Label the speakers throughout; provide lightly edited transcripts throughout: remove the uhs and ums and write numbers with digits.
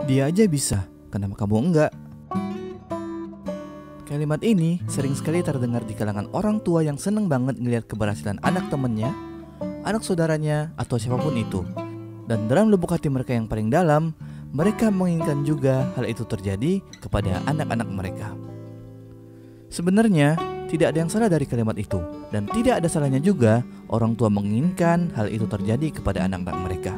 Speaker 1: Dia aja bisa, kenapa kamu enggak? Kalimat ini sering sekali terdengar di kalangan orang tua yang seneng banget ngelihat keberhasilan anak temennya, anak saudaranya, atau siapapun itu. Dan dalam lubuk hati mereka yang paling dalam, mereka menginginkan juga hal itu terjadi kepada anak-anak mereka. Sebenarnya, tidak ada yang salah dari kalimat itu, dan tidak ada salahnya juga orang tua menginginkan hal itu terjadi kepada anak-anak mereka.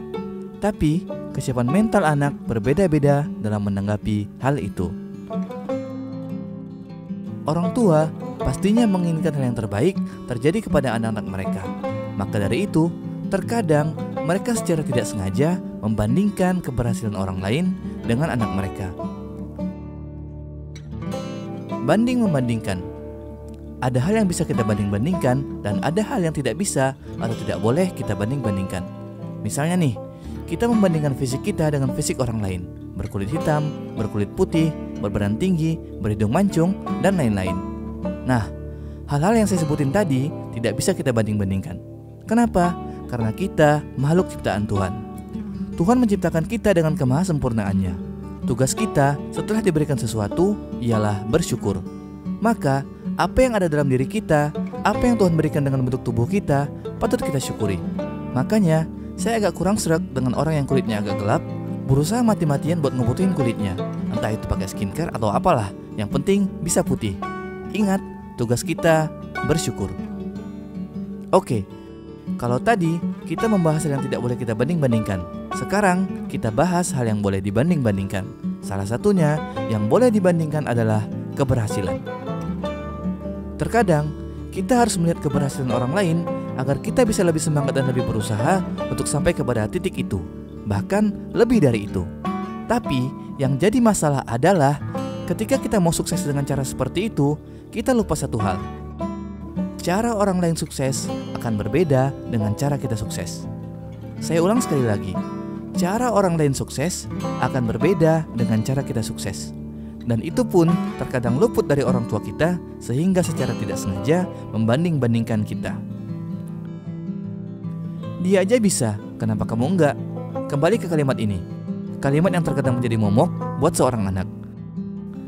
Speaker 1: Tapi, kesiapan mental anak berbeda-beda dalam menanggapi hal itu. Orang tua pastinya menginginkan hal yang terbaik terjadi kepada anak-anak mereka. Maka dari itu, terkadang mereka secara tidak sengaja membandingkan keberhasilan orang lain dengan anak mereka. Banding-membandingkan. Ada hal yang bisa kita banding-bandingkan dan ada hal yang tidak bisa atau tidak boleh kita banding-bandingkan. Misalnya nih, kita membandingkan fisik kita dengan fisik orang lain. Berkulit hitam, berkulit putih, berbadan tinggi, berhidung mancung, dan lain-lain. Nah, hal-hal yang saya sebutin tadi tidak bisa kita banding-bandingkan. Kenapa? Karena kita makhluk ciptaan Tuhan. Tuhan menciptakan kita dengan kemahasempurnaannya. Tugas kita setelah diberikan sesuatu ialah bersyukur. Maka, apa yang ada dalam diri kita, apa yang Tuhan berikan dengan bentuk tubuh kita, patut kita syukuri. Makanya, saya agak kurang sreg dengan orang yang kulitnya agak gelap, berusaha mati-matian buat ngebutuhin kulitnya. Entah itu pakai skincare atau apalah, yang penting bisa putih. Ingat, tugas kita bersyukur. Oke, kalau tadi kita membahas hal yang tidak boleh kita banding-bandingkan. Sekarang kita bahas hal yang boleh dibanding-bandingkan. Salah satunya yang boleh dibandingkan adalah keberhasilan. Terkadang kita harus melihat keberhasilan orang lain agar kita bisa lebih semangat dan lebih berusaha untuk sampai kepada titik itu. Bahkan lebih dari itu. Tapi yang jadi masalah adalah ketika kita mau sukses dengan cara seperti itu, kita lupa satu hal. Cara orang lain sukses akan berbeda dengan cara kita sukses. Saya ulang sekali lagi. Cara orang lain sukses akan berbeda dengan cara kita sukses. Dan itu pun terkadang luput dari orang tua kita sehingga secara tidak sengaja membanding-bandingkan kita. Dia aja bisa, kenapa kamu enggak? Kembali ke kalimat ini. Kalimat yang terkadang menjadi momok buat seorang anak.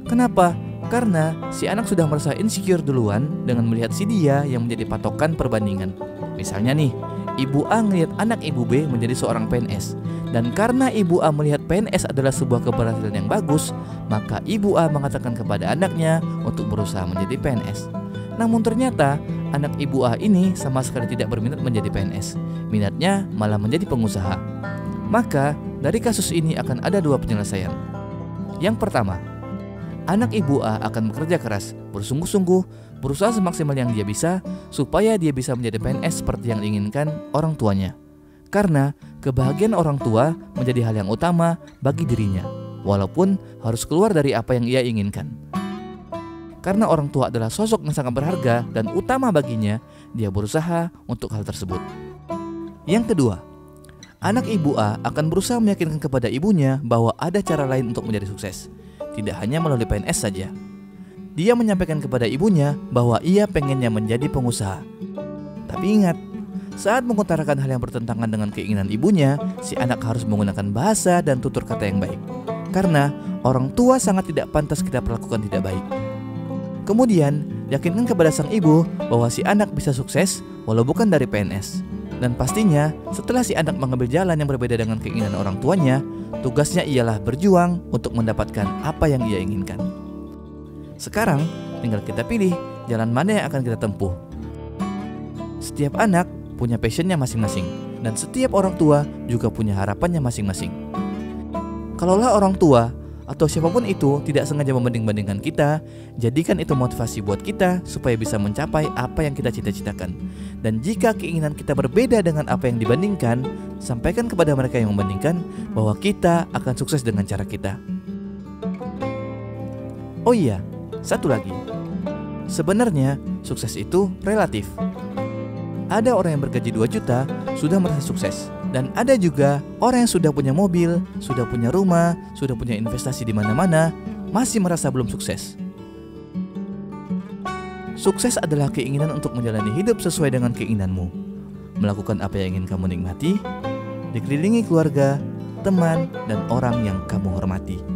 Speaker 1: Kenapa? Karena si anak sudah merasa insecure duluan dengan melihat si dia yang menjadi patokan perbandingan. Misalnya nih, Ibu A melihat anak Ibu B menjadi seorang PNS. Dan karena Ibu A melihat PNS adalah sebuah keberhasilan yang bagus, maka Ibu A mengatakan kepada anaknya untuk berusaha menjadi PNS. Namun ternyata anak Ibu A ini sama sekali tidak berminat menjadi PNS. Minatnya malah menjadi pengusaha. Maka dari kasus ini akan ada dua penyelesaian. Yang pertama, anak Ibu A akan bekerja keras, bersungguh-sungguh, berusaha semaksimal yang dia bisa supaya dia bisa menjadi PNS seperti yang diinginkan orang tuanya. Karena kebahagiaan orang tua menjadi hal yang utama bagi dirinya, walaupun harus keluar dari apa yang ia inginkan. Karena orang tua adalah sosok yang sangat berharga dan utama baginya, dia berusaha untuk hal tersebut. Yang kedua, anak Ibu A akan berusaha meyakinkan kepada ibunya bahwa ada cara lain untuk menjadi sukses. Tidak hanya melalui PNS saja. Dia menyampaikan kepada ibunya bahwa ia pengennya menjadi pengusaha. Tapi ingat, saat mengutarakan hal yang bertentangan dengan keinginan ibunya, si anak harus menggunakan bahasa dan tutur kata yang baik. Karena orang tua sangat tidak pantas kita perlakukan tidak baik. Kemudian, yakinkan kepada sang ibu bahwa si anak bisa sukses walau bukan dari PNS. Dan pastinya, setelah si anak mengambil jalan yang berbeda dengan keinginan orang tuanya, tugasnya ialah berjuang untuk mendapatkan apa yang ia inginkan. Sekarang, tinggal kita pilih jalan mana yang akan kita tempuh. Setiap anak punya passionnya masing-masing, dan setiap orang tua juga punya harapannya masing-masing. Kalaulah orang tua atau siapapun itu tidak sengaja membanding-bandingkan kita, jadikan itu motivasi buat kita supaya bisa mencapai apa yang kita cita-citakan. Dan jika keinginan kita berbeda dengan apa yang dibandingkan, sampaikan kepada mereka yang membandingkan bahwa kita akan sukses dengan cara kita. Oh iya, satu lagi. Sebenarnya sukses itu relatif. Ada orang yang bergaji 2 juta sudah merasa sukses. Dan ada juga orang yang sudah punya mobil, sudah punya rumah, sudah punya investasi di mana-mana, masih merasa belum sukses. Sukses adalah keinginan untuk menjalani hidup sesuai dengan keinginanmu. Melakukan apa yang ingin kamu nikmati, dikelilingi keluarga, teman, dan orang yang kamu hormati.